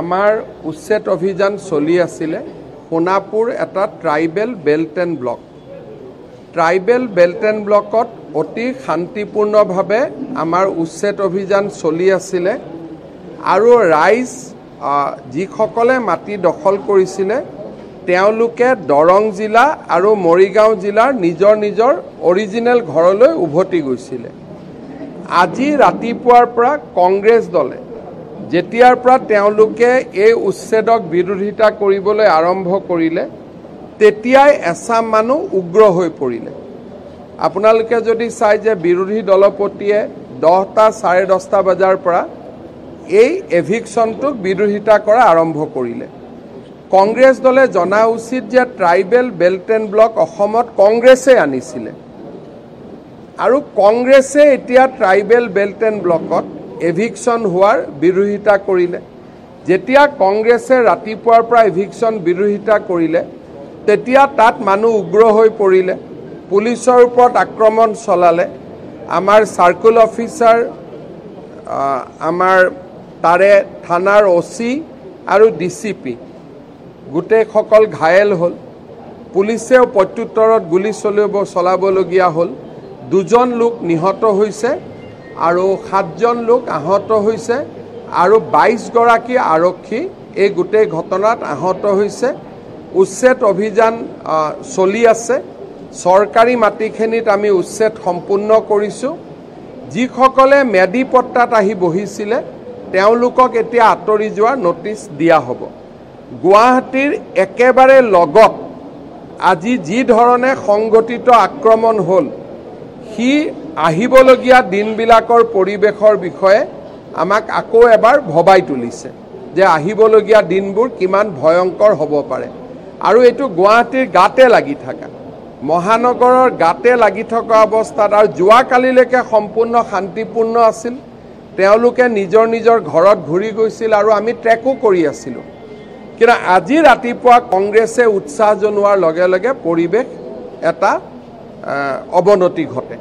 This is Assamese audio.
আমাৰ উচ্ছেদ অভিযান চলি আছিলে সোণাপুৰ এটা tribal belt and block. Tribal belt and ব্লকত অতি শান্তিপূৰ্ণভাৱে আমাৰ উচ্ছেদ অভিযান চলি আছিলে আৰু ৰাইজ যিসকলে মাটি দখল কৰিছিলে তেওঁলোকে দৰং জিলা আৰু মৰিগাঁও জিলাৰ নিজৰ নিজৰ অৰিজিনেল ঘৰলৈ উভতি গৈছিলে। আজি ৰাতিপুৱাৰ পৰা কংগ্ৰেছ দলে যেতিয়াৰ পৰা তেওঁলোকে এই উচ্ছেদক বিৰোধিতা কৰিবলৈ আৰম্ভ কৰিলে তেতিয়াই এছাম মানুহ উগ্ৰ হৈ পৰিলে। আপোনালোকে যদি চাই যে বিৰোধী দলপতিয়ে 10টা 10:30 বজাৰ পৰা এই এভিকশ্যনটোক বিৰোধিতা কৰা আৰম্ভ কৰিলে। কংগ্ৰেছ দলে জনা উচিত যে ট্ৰাইবেল বেল্ট এণ্ড ব্লক অসমত কংগ্ৰেছে আনিছিলে আৰু কংগ্ৰেছে এতিয়া ট্ৰাইবেল বেল্ট এণ্ড ব্লকত এভিকশ্যন হোৱাৰ বিৰোধিতা কৰিলে। যেতিয়া কংগ্ৰেছে ৰাতিপুৱাৰ পৰা এভিকশ্যন বিৰোধিতা কৰিলে তেতিয়া তাত মানুহ উগ্ৰ হৈ পৰিলে, পুলিচৰ ওপৰত আক্ৰমণ চলালে। আমাৰ চাৰ্কুল অফিচাৰ, আমাৰ তাৰে থানাৰ OC আৰু DCP গোটেইসকল ঘায়েল হ'ল। পুলিচেও প্ৰত্যুত্তৰত গুলী চলাবলগীয়া হ'ল। 2জন লোক নিহত হৈছে আৰু 7জন লোক আহত হৈছে আৰু 22গৰাকী আৰক্ষী এই গোটেই ঘটনাত আহত হৈছে। উচ্ছেদ অভিযান চলি আছে। চৰকাৰী মাটিখিনিত আমি উচ্ছেদ সম্পূৰ্ণ কৰিছোঁ। যিসকলে মেডি পট্টাত আহি বহিছিলে তেওঁলোকক এতিয়া আঁতৰি যোৱাৰ নটিচ দিয়া হ'ব। গুৱাহাটীৰ একেবাৰে লগত আজি যি ধৰণে সংগঠিত আক্ৰমণ হ'ল সি আহিবলগীয়া দিনবিলাকৰ পৰিৱেশৰ বিষয়ে আমাক আকৌ এবাৰ ভবাই তুলিছে যে আহিবলগীয়া দিনবোৰ কিমান ভয়ংকৰ হ'ব পাৰে। আৰু এইটো গুৱাহাটীৰ গাতে লাগি থকা, মহানগৰৰ গাতে লাগি থকা অৱস্থাত আৰু যোৱাকালিলৈকে সম্পূৰ্ণ শান্তিপূৰ্ণ আছিল। তেওঁলোকে নিজৰ নিজৰ ঘৰত ঘূৰি গৈছিল আৰু আমি ট্ৰেকো কৰি আছিলোঁ। কিন্তু আজি ৰাতিপুৱা কংগ্ৰেছে উৎসাহ জনোৱাৰ লগে লগে পৰিৱেশ এটা অৱনতি ঘটে।